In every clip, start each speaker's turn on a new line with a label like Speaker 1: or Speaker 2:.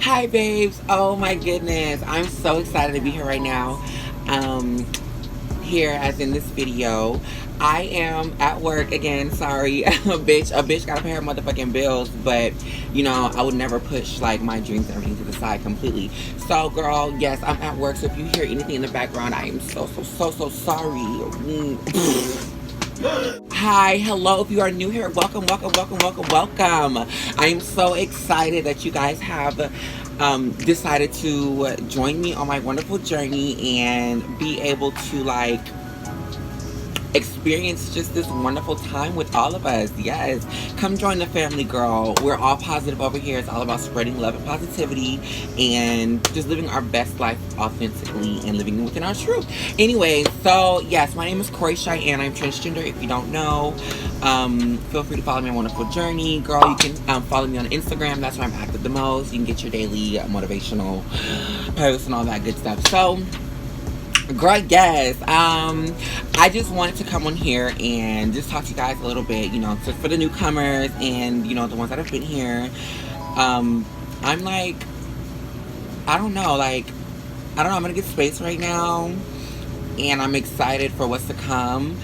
Speaker 1: Hi babes, oh my goodness, I'm so excited to be here right now. Here as in this video, I am at work again. Sorry, a bitch gotta pay her motherfucking bills, but you know I would never push like my dreams and everything to the side completely. So girl, yes, I'm at work, so if you hear anything in the background, I am so sorry. Hi, hello, if you are new here, welcome. I am so excited that you guys have decided to join me on my wonderful journey and be able to like experience just this wonderful time with all of us. Yes, come join the family, girl. We're all positive over here. It's all about spreading love and positivity and just living our best life authentically and living within our truth. Anyway, so yes, my name is Korichyann. I'm transgender. If you don't know, feel free to follow me on wonderful journey, girl. You can follow me on Instagram. That's where I'm active the most. You can get your daily motivational posts and all that good stuff. So girl, yes, I just wanted to come on here and just talk to you guys a little bit, you know, for the newcomers and, you know, the ones that have been here. I'm like, I don't know, I'm gonna get space right now and I'm excited for what's to come.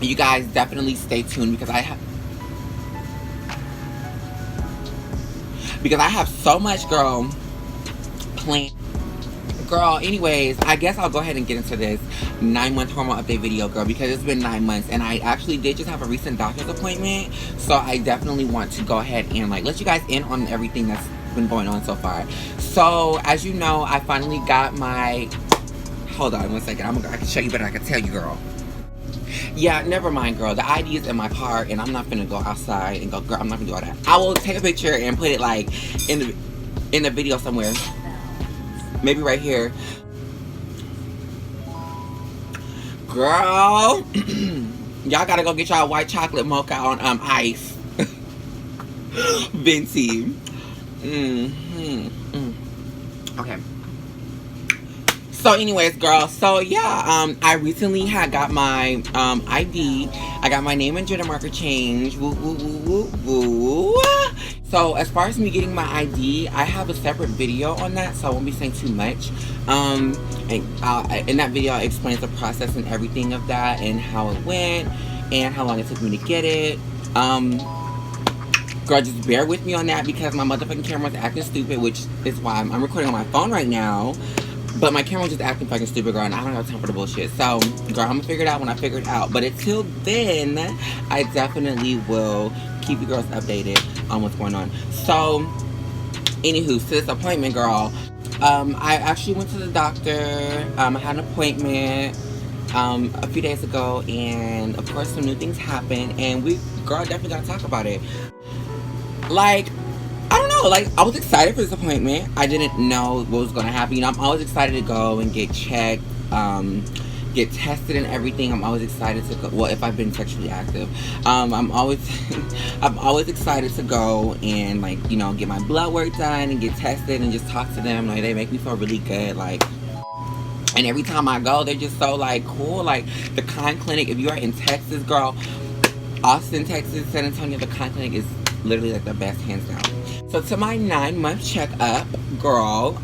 Speaker 1: You guys definitely stay tuned because I have so much, girl, planned. Girl, anyways, I guess I'll go ahead and get into this 9-month hormone update video, girl, because it's been 9 months and I actually did just have a recent doctor's appointment, so I definitely want to go ahead and like let you guys in on everything that's been going on so far. So as you know, I finally got my, hold on one second, I can show you better, I can tell you, girl. Yeah, never mind, girl. The ID is in my car and I'm not gonna go outside and go, girl, I'm not gonna do all that. I will take a picture and put it like in the video somewhere. Maybe right here. Girl, y'all gotta go get y'all white chocolate mocha on ice. Venti. Okay. So anyways, girl, so yeah, I recently had got my ID. I got my name and gender marker changed. Woo, woo, woo, woo, woo. So as far as me getting my ID, I have a separate video on that, so I won't be saying too much. And in that video, I explain the process and everything of that and how it went and how long it took me to get it. Girl, just bear with me on that because my motherfucking camera's acting stupid, which is why I'm recording on my phone right now. But my camera was just acting fucking stupid, girl, and I don't have time for the bullshit. So, girl, I'm gonna figure it out when I figure it out. But until then, I definitely will keep you girls updated on what's going on. So, anywho, to this appointment, girl, I actually went to the doctor. I had an appointment a few days ago, and of course, some new things happened, and girl, definitely gotta talk about it. Like, I don't know, like, I was excited for this appointment. I didn't know what was going to happen. You know, I'm always excited to go and get checked, get tested and everything. I'm always excited to go, well, if I've been sexually active. I'm always excited to go and, like, you know, get my blood work done and get tested and just talk to them. Like, they make me feel really good, like, and every time I go, they're just so, like, cool. Like, the Kind Clinic, if you are in Texas, girl, Austin, Texas, San Antonio, the Kind Clinic is literally like the best, hands down. So to my 9-month checkup, girl,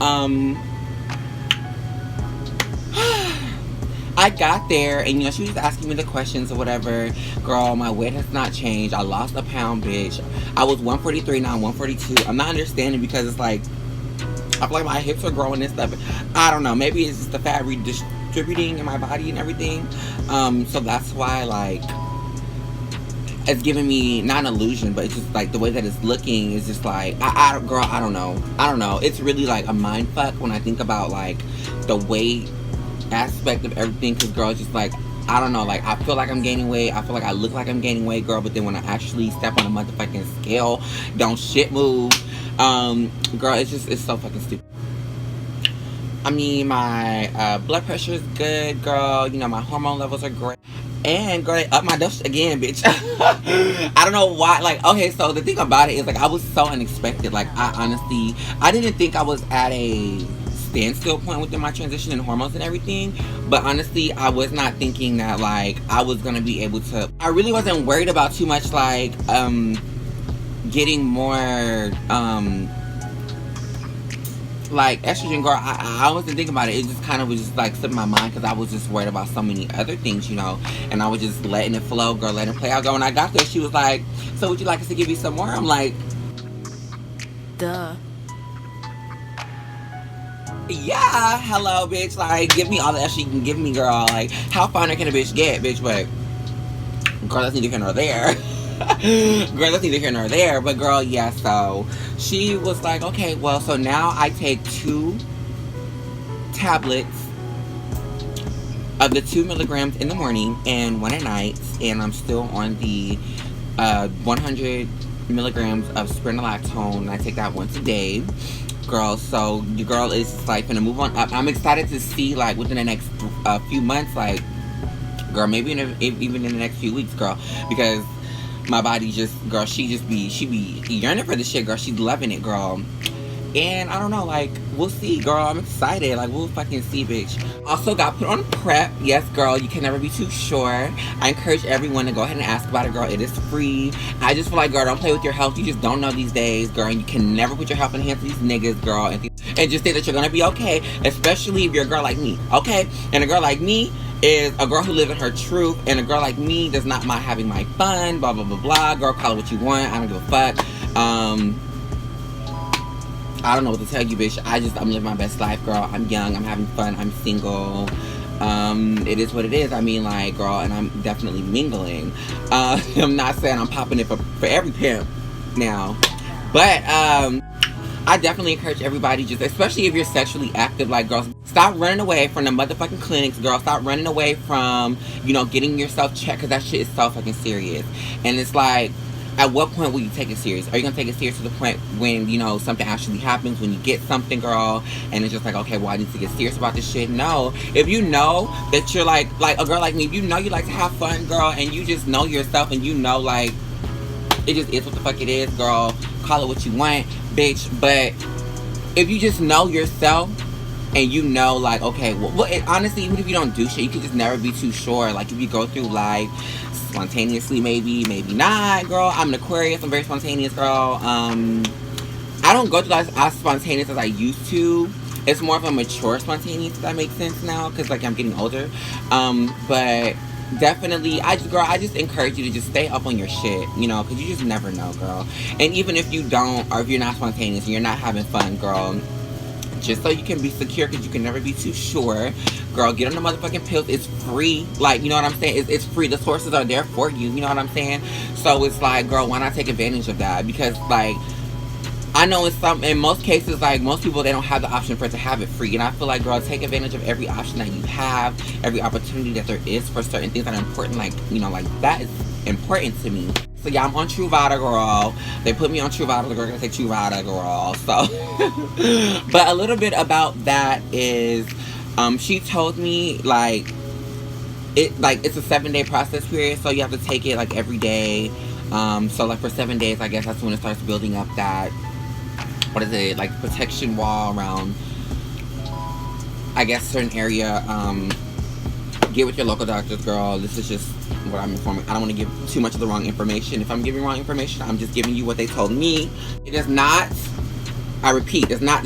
Speaker 1: I got there and, you know, she was just asking me the questions or whatever. Girl, my weight has not changed. I lost a pound, bitch. I was 143, now I'm 142. I'm not understanding because it's like, I feel like my hips are growing and stuff. I don't know, maybe it's just the fat redistributing in my body and everything. So that's why, like, it's giving me not an illusion, but it's just like the way that it's looking is just like girl, I don't know. It's really like a mind fuck when I think about like the weight aspect of everything, because girl, it's just like, I don't know, like I feel like I'm gaining weight, I feel like I look like I'm gaining weight, girl, but then when I actually step on a motherfucking scale, don't shit move. Girl, it's so fucking stupid. I mean, my blood pressure is good, girl, you know, my hormone levels are great. And girl, they up my dose again, bitch. I don't know why. Like, okay, so the thing about it is, like, I was so unexpected. Like, I didn't think I was at a standstill point within my transition and hormones and everything. But honestly, I was not thinking that, like, I was gonna be able to. I really wasn't worried about too much, like, getting more like estrogen, girl, I wasn't thinking about it. It just kind of was just like slipping my mind because I was just worried about so many other things, you know. And I was just letting it flow, girl, letting it play out. Girl, when I got there, she was like, "So would you like us to give you some more?" I'm like,
Speaker 2: duh.
Speaker 1: Yeah, hello, bitch. Like, give me all the estrogen you can give me, girl. Like, how finer can a bitch get, bitch? But girl, that's neither here nor there. Girl, that's neither here nor there. But girl, yeah, so she was like, okay, well, so now I take 2 tablets of the 2 milligrams in the morning and 1 at night, and I'm still on the 100 milligrams of spironolactone, and I take that once a day, girl. So your girl is like gonna move on up. I'm excited to see, like, within the next few months, like, girl, maybe even in the next few weeks, girl, because my body just, girl, she be yearning for this shit, girl. She's loving it, girl. And I don't know, like, we'll see, girl. I'm excited. Like, we'll fucking see, bitch. Also got put on prep. Yes, girl, you can never be too sure. I encourage everyone to go ahead and ask about it, girl. It is free. I just feel like, girl, don't play with your health. You just don't know these days, girl. And you can never put your health in the hands of these niggas, girl. And just say that you're gonna be okay, especially if you're a girl like me, okay? And a girl like me is a girl who lives in her truth, and a girl like me does not mind having my fun, blah, blah, blah, blah. Girl, call it what you want. I don't give a fuck. I don't know what to tell you, bitch. I'm living my best life, girl. I'm young, I'm having fun, I'm single. It is what it is. I mean, like, girl, and I'm definitely mingling. I'm not saying I'm popping it for every pimp now. But, I definitely encourage everybody, just, especially if you're sexually active, like, girls, stop running away from the motherfucking clinics, girl. Stop running away from, you know, getting yourself checked, because that shit is so fucking serious. And it's like, at what point will you take it serious? Are you gonna take it serious to the point when, you know, something actually happens, when you get something, girl, and it's just like, okay, well, I need to get serious about this shit? No. If you know that you're like a girl like me, if you know you like to have fun, girl, and you just know yourself, and you know, like, it just is what the fuck it is, girl, call it what you want, bitch. But if you just know yourself, and you know, like, okay, well, honestly, even if you don't do shit, you can just never be too sure. Like, if you go through life spontaneously, maybe not, girl. I'm an Aquarius. I'm very spontaneous, girl. I don't go through as spontaneous as I used to. It's more of a mature spontaneous, if that makes sense now, because, like, I'm getting older. But definitely, I just encourage you to just stay up on your shit, you know, because you just never know, girl. And even if you don't, or if you're not spontaneous and you're not having fun, girl, just so you can be secure, because you can never be too sure, girl, get on the motherfucking pills. It's free. Like, you know what I'm saying? It's free. The sources are there for you. You know what I'm saying? So it's like, girl, why not take advantage of that? Because, like, I know in most cases, like, most people, they don't have the option for it to have it free. And I feel like, girl, take advantage of every option that you have, every opportunity that there is for certain things that are important. Like, you know, like, that is important to me. So yeah, I'm on Truvada, girl. They put me on Truvada. The girl gonna say Truvada, girl. So, but a little bit about that is, she told me, like, it's a 7-day process period. So you have to take it, like, every day. So, like, for 7 days, I guess that's when it starts building up that, what is it, like, protection wall around, I guess, certain area. Get with your local doctors, girl. This is just what I'm informing. I don't want to give too much of the wrong information. If I'm giving wrong information, I'm just giving you what they told me. It does not, I repeat, does not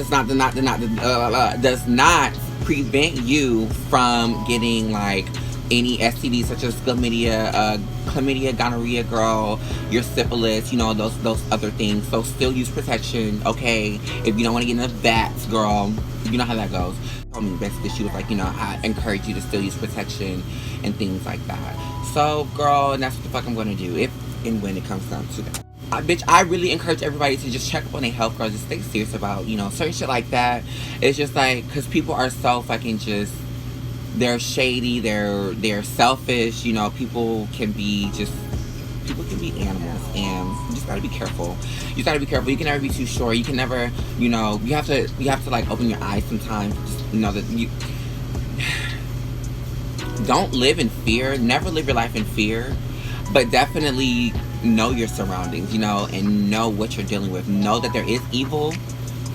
Speaker 1: prevent you from getting, like, any STDs such as chlamydia, gonorrhea, girl, your syphilis, you know, those other things. So still use protection, okay? If you don't want to get in the vats, girl, you know how that goes. I mean, basically, she was like, you know, I encourage you to still use protection and things like that. So, girl, and that's what the fuck I'm gonna do if and when it comes down to that. Bitch, I really encourage everybody to just check up on their health, girl. Just stay serious about, you know, certain shit like that. It's just like, because people are so fucking just, they're shady, they're selfish, you know. People can be animals, and you just gotta be careful. You gotta be careful. You can never be too sure. You can never, you know, you have to like open your eyes sometimes. Just know that you don't live in fear. Never live your life in fear, but definitely know your surroundings, you know, and know what you're dealing with. Know that there is evil,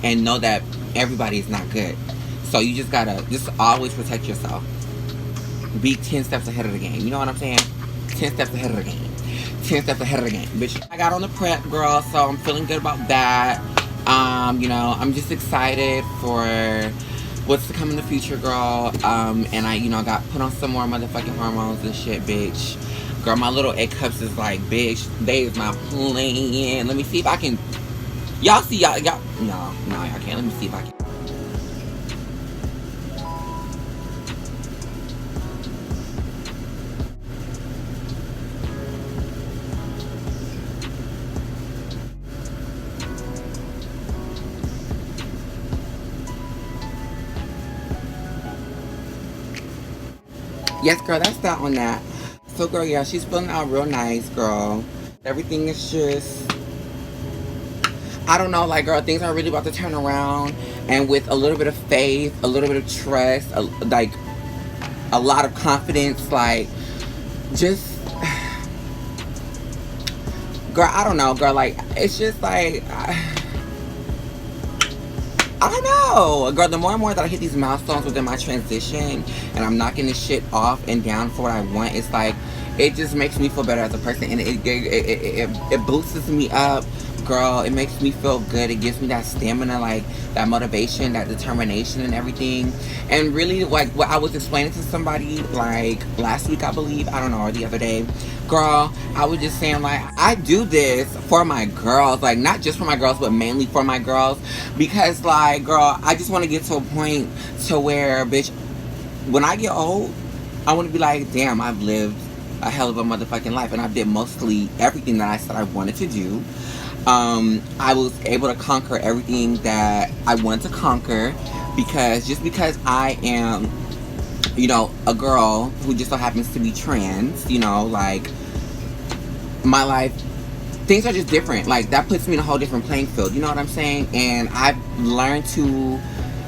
Speaker 1: and know that everybody is not good. So you just gotta always protect yourself. Be 10 steps ahead of the game. You know what I'm saying? 10 steps ahead of the game. 10 steps ahead of the game. Bitch, I got on the prep, girl, so I'm feeling good about that. You know, I'm just excited for what's to come in the future, girl. And I, you know, got put on some more motherfucking hormones and shit, bitch. Girl, my little egg cups is like, bitch, they is not playing. Let me see if I can. Y'all see, y'all. No, y'all can't. Let me see if I can. Yes, girl, that's that on that. So, girl, yeah, she's feeling out real nice, girl. Everything is just, I don't know, like, girl, things are really about to turn around. And with a little bit of faith, a little bit of trust, like, a lot of confidence, like, just, girl, I don't know, girl, like, it's just like, I don't know, girl. The more and more that I hit these milestones within my transition, and I'm knocking this shit off and down for what I want, it's like it just makes me feel better as a person, and it boosts me up, girl. It makes me feel good. It gives me that stamina, like that motivation, that determination, and everything. And really, like what I was explaining to somebody like last week, I believe, I don't know, or the other day. Girl, I was just saying, like, I do this for my girls, like, not just for my girls, but mainly for my girls, because, like, girl, I just want to get to a point to where, bitch, when I get old, I want to be like, damn, I've lived a hell of a motherfucking life, and I did mostly everything that I said I wanted to do. I was able to conquer everything that I wanted to conquer, because I am, you know, a girl who just so happens to be trans, you know, like, my life, things are just different. Like, that puts me in a whole different playing field, you know what I'm saying? And I've learned to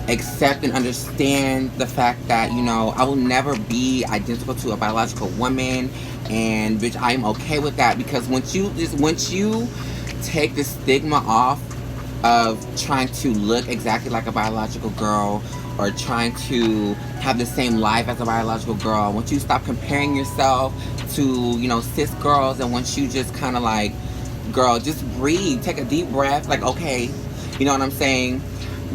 Speaker 1: accept and understand the fact that, you know, I will never be identical to a biological woman, and bitch, I am okay with that, because once you take the stigma off of trying to look exactly like a biological girl, or trying to have the same life as a biological girl, once you stop comparing yourself to, you know, cis girls, and once you just kind of like, girl, just breathe, take a deep breath, like, okay, you know what I'm saying?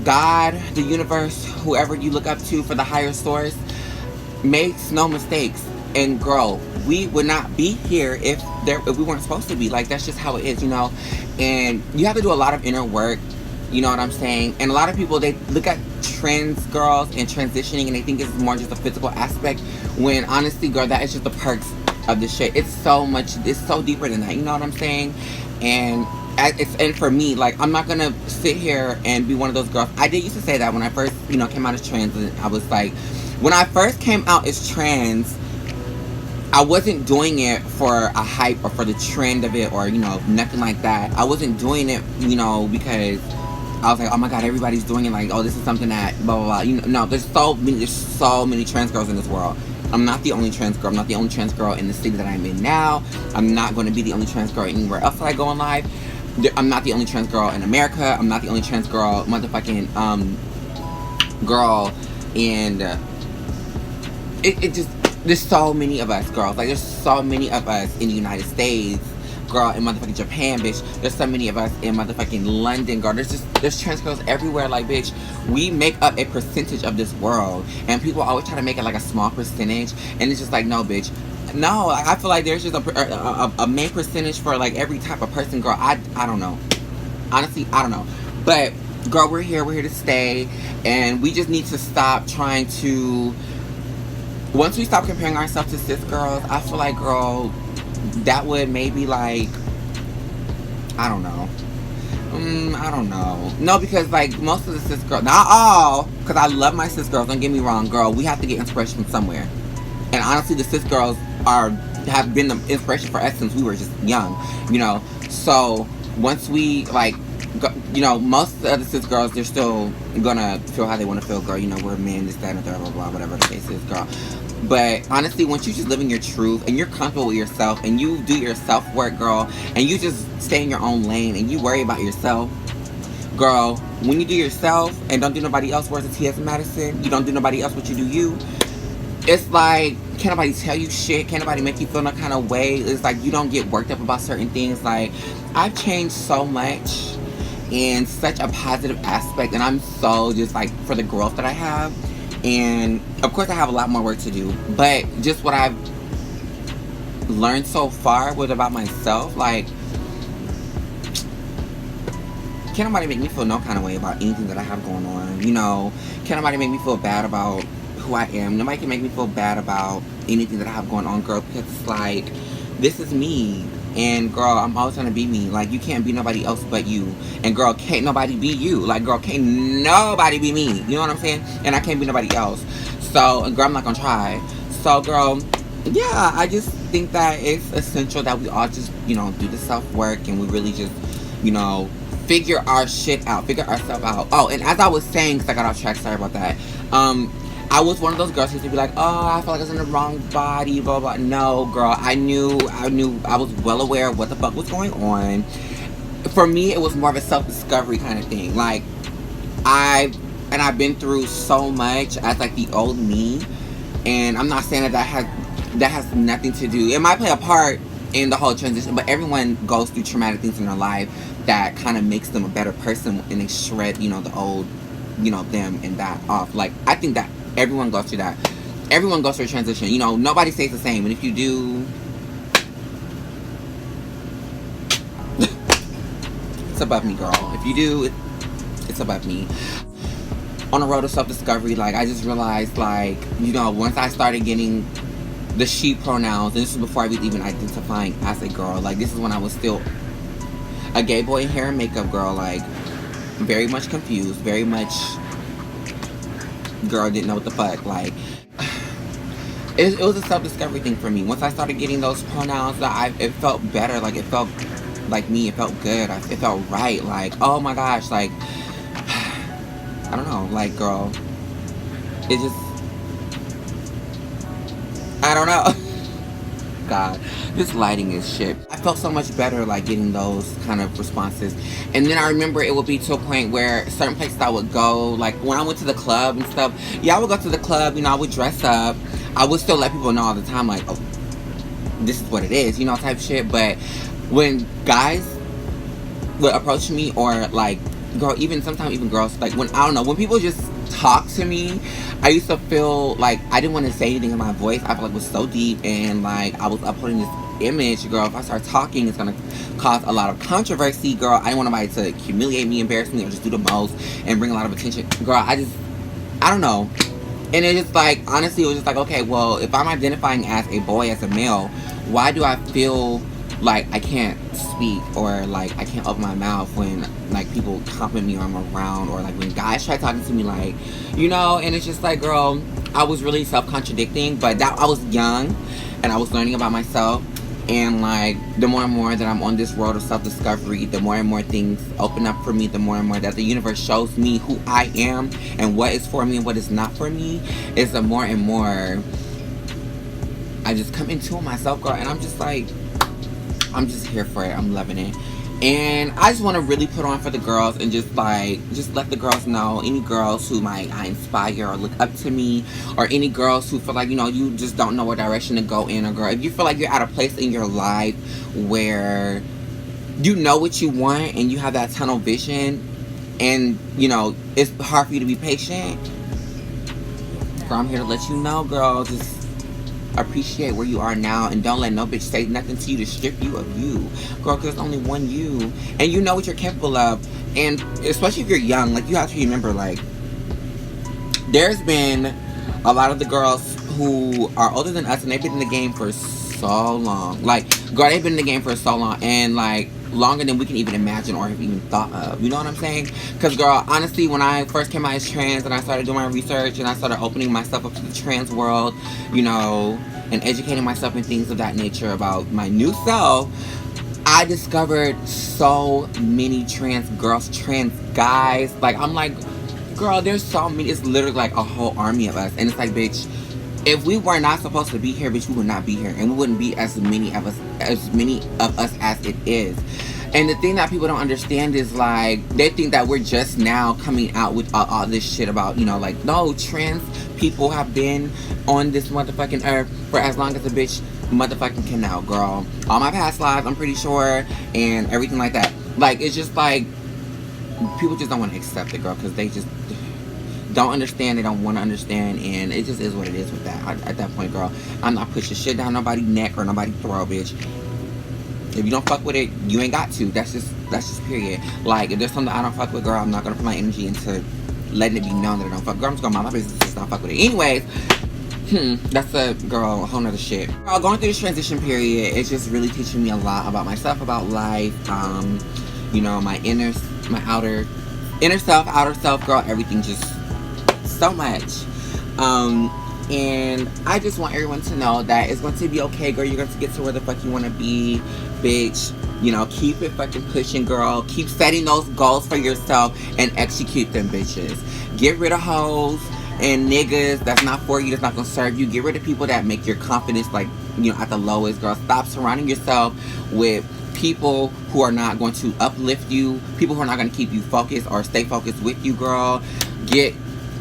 Speaker 1: God, the universe, whoever you look up to for the higher source, makes no mistakes. And girl, we would not be here if we weren't supposed to be. Like, that's just how it is, you know. And you have to do a lot of inner work, you know what I'm saying? And a lot of people, they look at trans girls and transitioning, and they think it's more just a physical aspect, when honestly, girl, that is just the perks of this shit. It's so deeper than that, you know what I'm saying? And for me, like, I'm not gonna sit here and be one of those girls. I did used to say that when I first, you know, came out as trans, and I was like, when I first came out as trans, I wasn't doing it for a hype or for the trend of it, or, you know, nothing like that. I wasn't doing it, you know, because I was like, oh my god, everybody's doing it, like, oh, this is something that blah blah blah. You know, no, there's so many trans girls in this world. I'm not the only trans girl. I'm not the only trans girl in the city that I'm in now. I'm not going to be the only trans girl anywhere else that I go in life. I'm not the only trans girl in America. I'm not the only trans girl, motherfucking girl, and it just, there's so many of us, girls. Like, there's so many of us in the United States, girl, in motherfucking Japan, bitch. There's so many of us in motherfucking London, girl. There's trans girls everywhere. Like, bitch, we make up a percentage of this world, and people always try to make it like a small percentage, and it's just like, no, bitch. No, like, I feel like there's just a main percentage for, like, every type of person, girl. I don't know. Honestly, I don't know. But, girl, we're here to stay, and we just need to stop trying to, once we stop comparing ourselves to cis girls, I feel like, girl, that would maybe, like, I don't know. I don't know. No, because, like, most of the cis girls, not all, because I love my cis girls, don't get me wrong, girl, we have to get inspiration from somewhere. And honestly, the cis girls have been the inspiration for us since we were just young, you know. So once we, like, you know, most of the cis girls, they're still gonna feel how they want to feel, girl. You know, we're men, this, that, and the third, blah, blah, whatever the case is, girl. But honestly, once you just live in your truth, and you're comfortable with yourself, and you do your self-work, girl, and you just stay in your own lane, and you worry about yourself, girl, when you do yourself and don't do nobody else, words of T.S. Madison, you don't do nobody else, what you do you, it's like, can't nobody tell you shit, can't nobody make you feel no kind of way. It's like, you don't get worked up about certain things. Like, I've changed so much, in such a positive aspect, and I'm so just like for the growth that I have. And of course I have a lot more work to do, but just what I've learned so far with about myself, like, can't nobody make me feel no kind of way about anything that I have going on, you know. Can't nobody make me feel bad about who I am. Nobody can make me feel bad about anything that I have going on, girl, because it's like, this is me. And girl, I'm always trying to be me. Like, you can't be nobody else but you. And girl, can't nobody be you. Like, girl, can't nobody be me. You know what I'm saying? And I can't be nobody else. So, and girl, I'm not gonna try. So, girl, yeah, I just think that it's essential that we all just, you know, do the self-work and we really just, you know, figure our shit out. Figure ourselves out. Oh, and as I was saying, because I got off track, sorry about that. I was one of those girls who used to be like, oh, I feel like I was in the wrong body, blah, blah. No, girl, I knew, I was well aware of what the fuck was going on. For me, it was more of a self-discovery kind of thing. Like, I've been through so much as, like, the old me. And I'm not saying that has nothing to do. It might play a part in the whole transition, but everyone goes through traumatic things in their life that kind of makes them a better person, and they shred, you know, the old, you know, them and that off. Like, I think that everyone goes through that. Everyone goes through a transition. You know, nobody stays the same. And if you do, it's above me, girl. If you do, it's above me. On the road of self-discovery, like, I just realized, like, you know, once I started getting the she pronouns, and this is before I was even identifying as a girl. Like, this is when I was still a gay boy in hair and makeup, girl. Like, very much confused, very much, girl, didn't know what the fuck. Like, it was a self-discovery thing for me. Once I started getting those pronouns, it felt better. Like, it felt like me. It felt good. It felt right. Like, oh my gosh. Like, I don't know. Like, girl, it just, I don't know. God, this lighting is shit. I felt so much better, like, getting those kind of responses. And then I remember it would be to a point where certain places I would go, like when I went to the club and stuff, yeah, I would go to the club, you know, I would dress up. I would still let people know all the time, like, oh, this is what it is, you know, type shit. But when guys would approach me, or like, girl, even sometimes even girls, like, when, I don't know, when people just talk to me, I used to feel like I didn't want to say anything in my voice. I felt like it was so deep, and like I was upholding this image, girl. If I start talking, it's gonna cause a lot of controversy, girl. I didn't want nobody to humiliate me, embarrass me, or just do the most and bring a lot of attention, girl. I don't know. And it just, like, honestly, it was just like, okay, well, if I'm identifying as a boy, as a male, why do I feel like I can't speak, or like I can't open my mouth when, like, people compliment me or I'm around, or like when guys try talking to me, like, you know? And it's just like, girl, I was really self-contradicting, but that I was young and I was learning about myself. And like, the more and more that I'm on this road of self-discovery, the more and more things open up for me, the more and more that the universe shows me who I am and what is for me and what is not for me, is the more and more I just come into myself, girl. And I'm just like, I'm just here for it. I'm loving it. And I just want to really put on for the girls and just like, just let the girls know, any girls who might inspire or look up to me, or any girls who feel like, you know, you just don't know what direction to go in, or girl, if you feel like you're at a place in your life where you know what you want and you have that tunnel vision, and you know, it's hard for you to be patient, girl, I'm here to let you know, girl, just appreciate where you are now, and don't let no bitch say nothing to you to strip you of you, girl, because there's only one you, and you know what you're capable of. And especially if you're young, like, you have to remember, like, there's been a lot of the girls who are older than us, and they've been in the game for so long, like, girl, they've been in the game for so long, and like longer than we can even imagine or have even thought of, you know what I'm saying? Because girl, honestly, when I first came out as trans and I started doing my research and I started opening myself up to the trans world, you know, and educating myself in things of that nature about my new self, I discovered so many trans girls, trans guys. Like, I'm like, girl, there's so many. It's literally like a whole army of us. And it's like, bitch, if we were not supposed to be here, bitch, we would not be here, and we wouldn't be as many of us as it is. And the thing that people don't understand is, like, they think that we're just now coming out with all this shit about, you know, like, no, trans people have been on this motherfucking earth for as long as a bitch motherfucking can now, girl. All my past lives, I'm pretty sure, and everything like that. Like, it's just like, people just don't want to accept it, girl, because they just don't understand. They don't want to understand, and it just is what it is with that. At that point, girl, I'm not pushing shit down nobody's neck or nobody's throat, bitch. If you don't fuck with it, you ain't got to. That's just period. Like, if there's something I don't fuck with, girl, I'm not gonna put my energy into letting it be known that I don't fuck. Girl, I'm just gonna mind my business, just not fuck with it. Anyways, that's a girl, a whole nother shit. Girl, going through this transition period, it's just really teaching me a lot about myself, about life. You know, my inner self, outer self, girl, everything, just so much. And I just want everyone to know that it's going to be okay, girl. You're going to get to where the fuck you want to be, bitch. You know, keep it fucking pushing, girl. Keep setting those goals for yourself and execute them, bitches. Get rid of hoes and niggas that's not for you, that's not going to serve you. Get rid of people that make your confidence, like, you know, at the lowest, girl. Stop surrounding yourself with people who are not going to uplift you, people who are not going to keep you focused or stay focused with you, girl. Get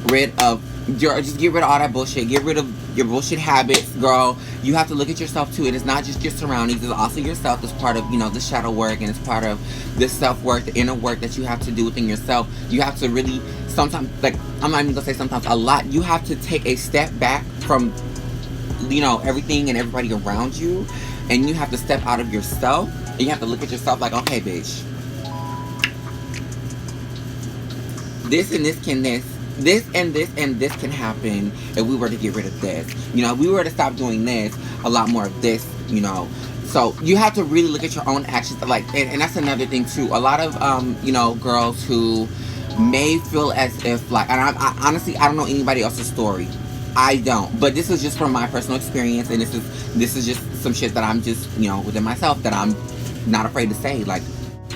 Speaker 1: rid of just get rid of all that bullshit. Get rid of your bullshit habits, girl. You have to look at yourself too. It is not just your surroundings. It's also yourself. It's part of, you know, the shadow work, and it's part of the self-work, the inner work that you have to do within yourself. You have to really, sometimes, like, I'm not even gonna say sometimes, a lot, you have to take a step back from, you know, everything and everybody around you, and you have to step out of yourself, and you have to look at yourself like, okay, bitch, this and this can this and this can happen if we were to get rid of this. You know, if we were to stop doing this, a lot more of this, you know. So you have to really look at your own actions. Like, and that's another thing too. A lot of, you know, girls who may feel as if, like, and I honestly, I don't know anybody else's story. I don't. But this is just from my personal experience, and this is just some shit that I'm just, you know, within myself that I'm not afraid to say. Like,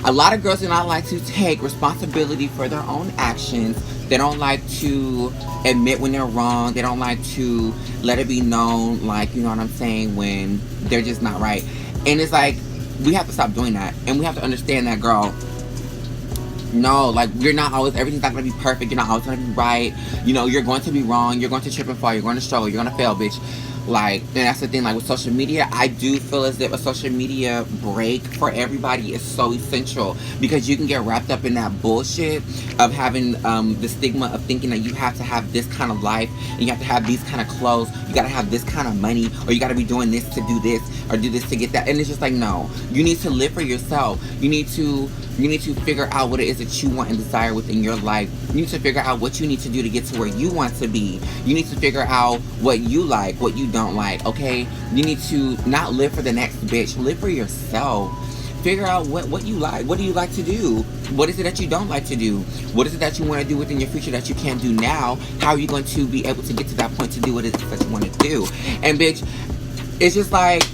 Speaker 1: a lot of girls do not like to take responsibility for their own actions. They don't like to admit when they're wrong. They don't like to let it be known, like, you know what I'm saying, when they're just not right. And it's like, we have to stop doing that. And we have to understand that, girl, no, like, you're not always, everything's not going to be perfect. You're not always going to be right. You know, you're going to be wrong. You're going to trip and fall. You're going to struggle. You're going to fail, bitch. Like, and that's the thing, like, with social media, I do feel as if a social media break for everybody is so essential, because you can get wrapped up in that bullshit of having the stigma of thinking that you have to have this kind of life, and you have to have these kind of clothes, you gotta have this kind of money, or you gotta be doing this to do this, or do this to get that. And it's just like, no, you need to live for yourself. You need to figure out what it is that you want and desire within your life. You need to figure out what you need to do to get to where you want to be. You need to figure out what you like, what you don't like, okay? You need to not live for the next bitch. Live for yourself. Figure out what you like. What do you like to do? What is it that you don't like to do? What is it that you want to do within your future that you can't do now? How are you going to be able to get to that point to do what it is that you want to do? And bitch, it's just like,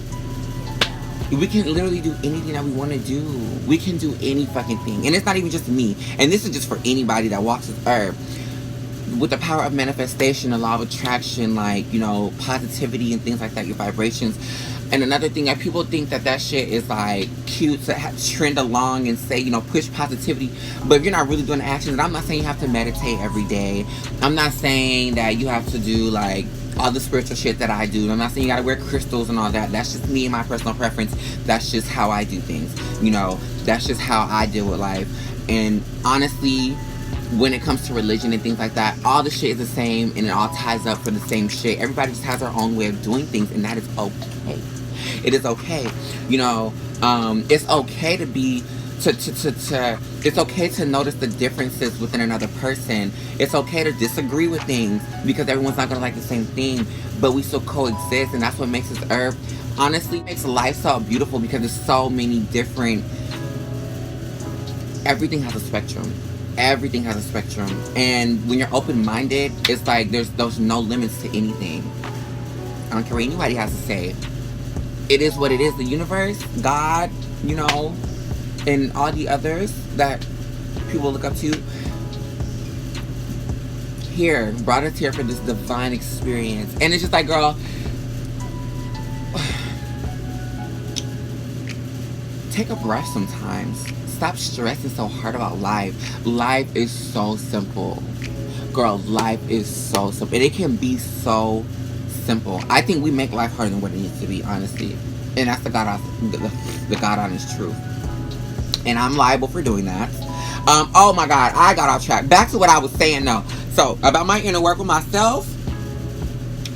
Speaker 1: we can literally do anything that we want to do. We can do any fucking thing. And it's not even just me. And this is just for anybody that walks this earth. With the power of manifestation, the law of attraction, like, you know, positivity and things like that, your vibrations. And another thing, that people think that shit is like cute to trend along and say, you know, push positivity. But if you're not really doing actions, and I'm not saying you have to meditate every day. I'm not saying that you have to do like all the spiritual shit that I do. I'm not saying you gotta wear crystals and all that. That's just me and my personal preference. That's just how I do things. You know, that's just how I deal with life. And honestly, when it comes to religion and things like that, all the shit is the same, and it all ties up for the same shit. Everybody just has their own way of doing things, and that is okay. It is okay. You know, it's okay to be it's okay to notice the differences within another person. It's okay to disagree with things, because everyone's not gonna like the same thing, but we still coexist, and that's what makes this earth, honestly, makes life so beautiful, because there's so many different, everything has a spectrum. Everything has a spectrum. And when you're open-minded, it's like there's no limits to anything. I don't care what anybody has to say. It is what it is. The universe, God, you know, and all the others that people look up to, here, brought us here for this divine experience. And it's just like, girl, take a breath sometimes. Stop stressing so hard about life. Life is so simple. Girl, life is so simple. And it can be so simple. I think we make life harder than what it needs to be, honestly. And that's the God honest truth. And I'm liable for doing that. Oh my God, I got off track. Back to what I was saying though. So about my inner work with myself,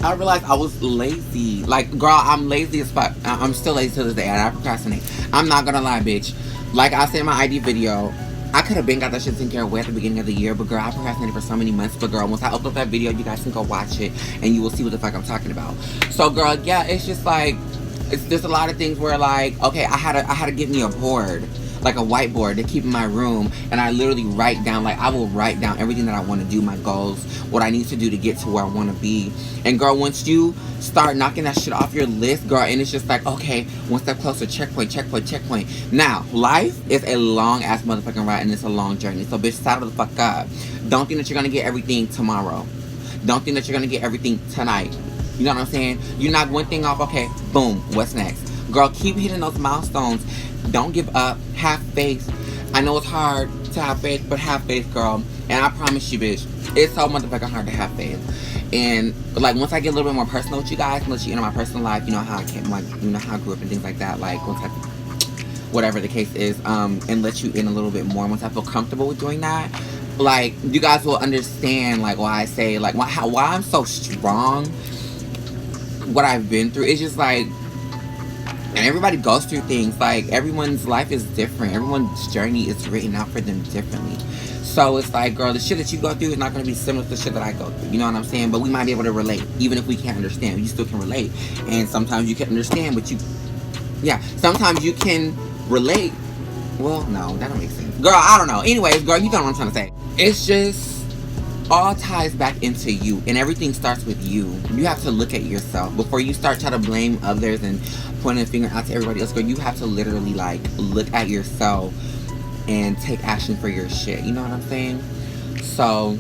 Speaker 1: I realized I was lazy. Like, girl, I'm lazy as fuck. I'm still lazy to this day, and I procrastinate. I'm not gonna lie, bitch. Like I said in my ID video, I could have been got that shit taken care of way at the beginning of the year, but girl, I procrastinated for so many months. But girl, once I upload that video, you guys can go watch it, and you will see what the fuck I'm talking about. So girl, yeah, it's just like, there's a lot of things where like, okay, I had to get me a board, like a whiteboard to keep in my room, and I literally write down, like I will write down everything that I want to do, my goals, what I need to do to get to where I want to be. And girl, once you start knocking that shit off your list, girl, and it's just like, okay, one step closer, checkpoint, checkpoint, checkpoint. Now, life is a long ass motherfucking ride, and it's a long journey. So bitch, saddle the fuck up. Don't think that you're gonna get everything tomorrow. Don't think that you're gonna get everything tonight. You know what I'm saying? You knock one thing off, okay, boom, what's next? Girl, keep hitting those milestones. Don't give up. Have faith. I know it's hard to have faith, but have faith, girl. And I promise you, bitch, it's so motherfucking hard to have faith. And like once I get a little bit more personal with you guys, let you into my personal life, you know how I came, like you know how I grew up and things like that. Like once I, whatever the case is, and let you in a little bit more. Once I feel comfortable with doing that, like you guys will understand like why I say like why I'm so strong. What I've been through, it's just like, and everybody goes through things. Like everyone's life is different. Everyone's journey is written out for them differently. So it's like, girl, the shit that you go through is not going to be similar to the shit that I go through. You know what I'm saying? But we might be able to relate, even if we can't understand. You still can relate, and sometimes you can understand, but you, yeah, sometimes you can relate. Well, no, that don't make sense, girl. I don't know. Anyways, girl, you know what I'm trying to say. It's just all ties back into you, and everything starts with you. You have to look at yourself before you start trying to blame others and pointing a finger out to everybody else. Girl, you have to literally like look at yourself and take action for your shit. You know what I'm saying? So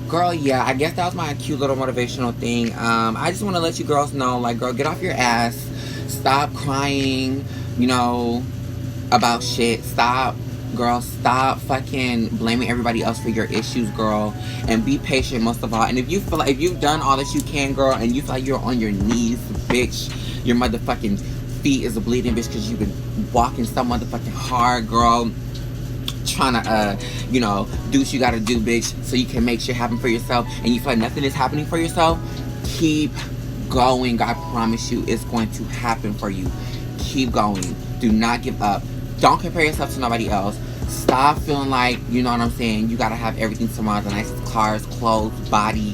Speaker 1: girl, yeah, I guess that was my cute little motivational thing. I just want to let you girls know, like, girl, get off your ass. Stop crying, you know, about shit. Stop, girl, stop fucking blaming everybody else for your issues, girl. And be patient, most of all. And if you feel like, if you've done all that you can, girl, and you feel like you're on your knees, bitch, your motherfucking feet is bleeding, bitch, because you've been walking so motherfucking hard, girl, trying to, you know, do what you gotta do, bitch, so you can make shit happen for yourself, and you feel like nothing is happening for yourself, keep going. I promise you it's going to happen for you. Keep going. Do not give up. Don't compare yourself to nobody else. Stop feeling like, you know what I'm saying, you gotta have everything tomorrow, the nicest cars, clothes, body,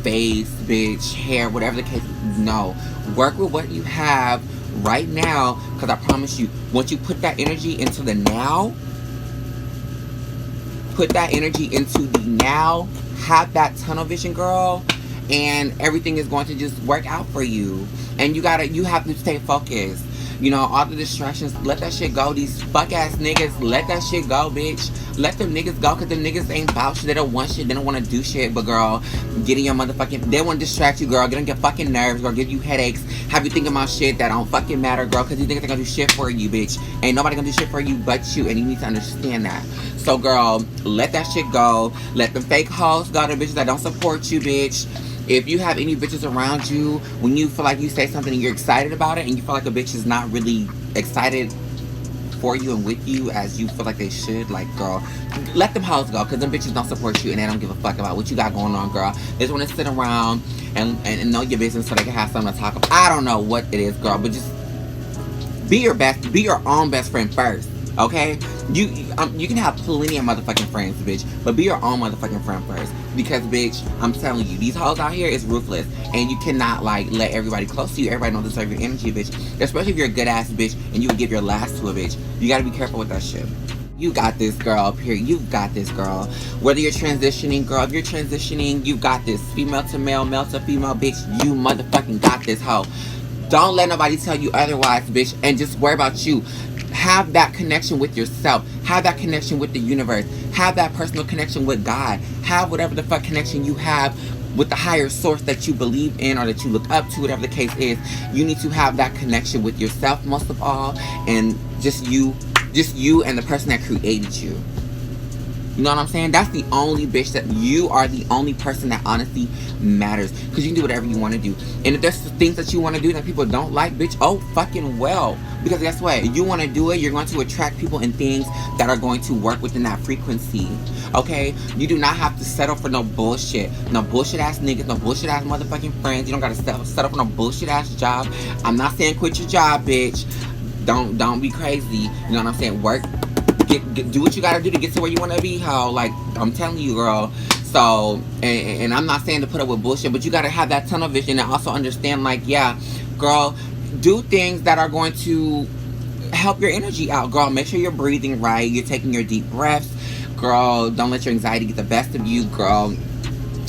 Speaker 1: face, bitch, hair, whatever the case. No. Work with what you have right now, because I promise you, once you put that energy into the now, put that energy into the now, have that tunnel vision, girl, and everything is going to just work out for you. And you have to stay focused. You know, all the distractions, let that shit go. These fuck ass niggas, let that shit go, bitch. Let them niggas go, because them niggas ain't about shit. They don't want shit. They don't want to do shit. But girl, get in your motherfucking, they want to distract you, girl. Get on your fucking nerves, girl. Give you headaches. Have you thinking about shit that don't fucking matter, girl. Because you think they're going to do shit for you, bitch. Ain't nobody going to do shit for you but you. And you need to understand that. So girl, let that shit go. Let them fake hoes go. The bitches that don't support you, bitch. If you have any bitches around you, when you feel like you say something and you're excited about it, and you feel like a bitch is not really excited for you and with you as you feel like they should, like, girl, let them hoes go, because them bitches don't support you and they don't give a fuck about what you got going on, girl. They just want to sit around and know your business so they can have something to talk about. I don't know what it is, girl, but just be your own best friend first, okay? You can have plenty of motherfucking friends, bitch, but be your own motherfucking friend first. Because, bitch, I'm telling you, these hoes out here is ruthless, and you cannot, like, let everybody close to you. Everybody don't deserve your energy, bitch. Especially if you're a good ass bitch and you would give your last to a bitch. You gotta be careful with that shit. You got this, girl. Period. You got this, girl. Whether you're transitioning, girl, if you're transitioning, you got this. Female to male, male to female, bitch, you motherfucking got this, hoe. Don't let nobody tell you otherwise, bitch, and just worry about you. Have that connection with yourself. Have that connection with the universe. Have that personal connection with God. Have whatever the fuck connection you have with the higher source that you believe in or that you look up to, whatever the case is. You need to have that connection with yourself most of all, and just you and the person that created you. You know what I'm saying? That's the only bitch that you are the only person that honestly matters. Because you can do whatever you want to do. And if there's things that you want to do that people don't like, bitch, oh fucking well. Because guess what? You want to do it, you're going to attract people and things that are going to work within that frequency. Okay? You do not have to settle for no bullshit. No bullshit ass niggas, no bullshit ass motherfucking friends. You don't gotta settle for no bullshit ass job. I'm not saying quit your job, bitch. Don't be crazy. You know what I'm saying? Work. Do what you gotta do to get to where you wanna be, ho. Like, I'm telling you, girl. So, and I'm not saying to put up with bullshit, but you gotta have that tunnel vision and also understand, like, yeah, girl, do things that are going to help your energy out, girl. Make sure you're breathing right. You're taking your deep breaths, girl. Don't let your anxiety get the best of you, girl.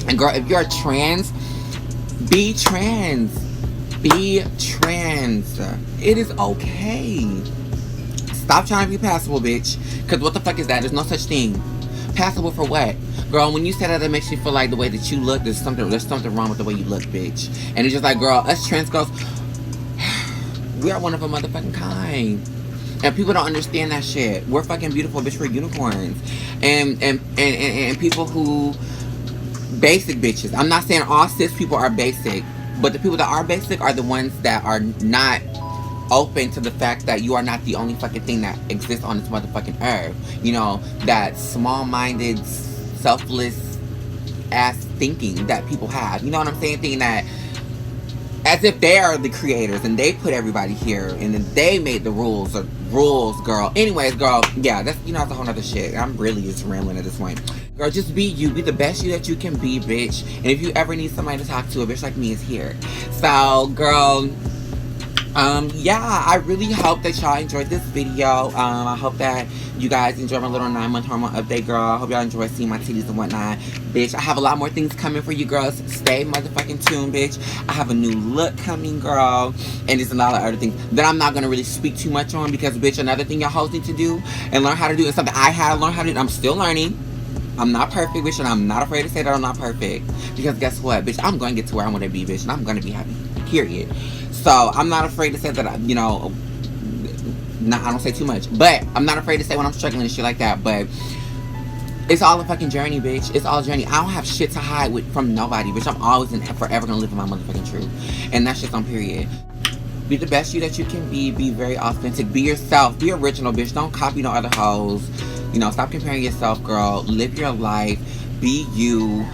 Speaker 1: And girl, if you're trans, be trans. Be trans. It is okay. Stop trying to be passable, bitch. Because what the fuck is that? There's no such thing. Passable for what? Girl, when you say that, it makes you feel like the way that you look, there's something wrong with the way you look, bitch. And it's just like, girl, us trans girls, we are one of a motherfucking kind. And people don't understand that shit. We're fucking beautiful, bitch. We're unicorns. And people who... Basic bitches. I'm not saying all cis people are basic. But the people that are basic are the ones that are not open to the fact that you are not the only fucking thing that exists on this motherfucking earth. You know, that small-minded, selfless ass thinking that people have. You know what I'm saying? Thinking that as if they are the creators and they put everybody here and then they made the rules, girl. Anyways, girl, yeah, that's, you know, that's a whole nother shit. I'm really just rambling at this point. Girl, just be you. Be the best you that you can be, bitch. And if you ever need somebody to talk to, a bitch like me is here. So, girl, yeah, I really hope that y'all enjoyed this video. I hope that you guys enjoyed my little 9-month hormone update, girl. I hope y'all enjoy seeing my titties and whatnot. Bitch, I have a lot more things coming for you girls. Stay motherfucking tuned, bitch. I have a new look coming, girl. And there's a lot of other things that I'm not going to really speak too much on because, bitch, another thing y'all hoes need to do and learn how to do is something I had to learn how to do. I'm still learning. I'm not perfect, bitch, and I'm not afraid to say that I'm not perfect. Because guess what, bitch? I'm going to get to where I want to be, bitch, and I'm going to be happy. Period. So, I'm not afraid to say that, you know, I don't say too much. But, I'm not afraid to say when I'm struggling and shit like that. But, it's all a fucking journey, bitch. It's all a journey. I don't have shit to hide from nobody, bitch. I'm always and forever going to live in my motherfucking truth. And that's just on period. Be the best you that you can be. Be very authentic. Be yourself. Be original, bitch. Don't copy no other hoes. You know, stop comparing yourself, girl. Live your life. Be you.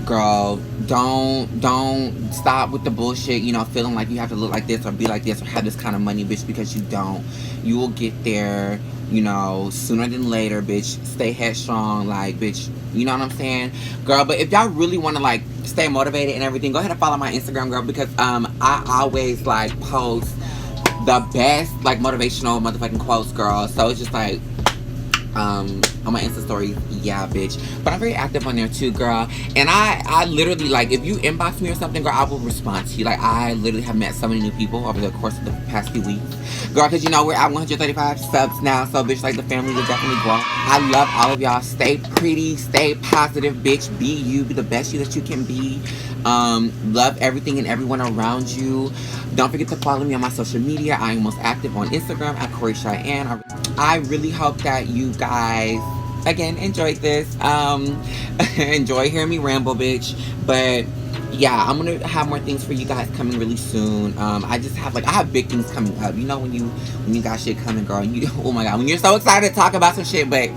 Speaker 1: Girl, don't stop with the bullshit, you know, feeling like you have to look like this or be like this or have this kind of money, bitch, because you don't. You will get there, you know, sooner than later, bitch. Stay headstrong, like, bitch, you know what I'm saying? Girl, but if y'all really want to, like, stay motivated and everything, go ahead and follow my Instagram, girl, because, I always, like, post the best, like, motivational motherfucking quotes, girl. So it's just, like, on my Insta stories, yeah, bitch. But I'm very active on there too, girl. And I literally, like, if you inbox me or something, girl, I will respond to you. Like, I literally have met so many new people over the course of the past few weeks, girl, because, you know, we're at 135 subs now, so, bitch, like, the family will definitely grow. I love all of y'all. Stay pretty, stay positive, bitch. Be you, be the best you that you can be. Love everything and everyone around you. Don't forget to follow me on my social media. I am most active on Instagram at korichyann. I really hope that you guys, again, enjoyed this. Enjoy hearing me ramble, bitch. But yeah, I'm gonna have more things for you guys coming really soon. I have big things coming up. You know when you got shit coming, girl. And you, oh my god, when you're so excited to talk about some shit, but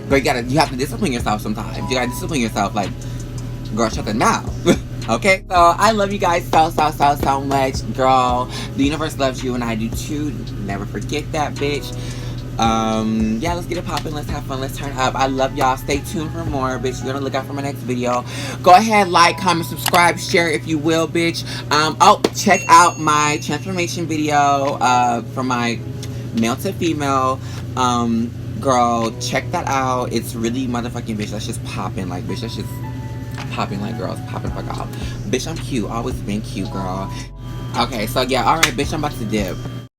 Speaker 1: girl, you have to discipline yourself sometimes. You gotta discipline yourself, like, girl, shut the mouth. Okay, so I love you guys so much, girl. The universe loves you and I do too. Never forget that, bitch. Yeah, let's get it popping. Let's have fun. Let's turn up. I love y'all. Stay tuned for more, bitch. You're gonna look out for my next video. Go ahead, like, comment, subscribe, share if you will, bitch. Oh, check out my transformation video from my male to female. Girl, check that out. It's really motherfucking, bitch. That's just popping, like, bitch. That's just popping like girls. Popping fuck off. Bitch, I'm cute. Always been cute, girl. Okay, so yeah, alright, bitch, I'm about to dip.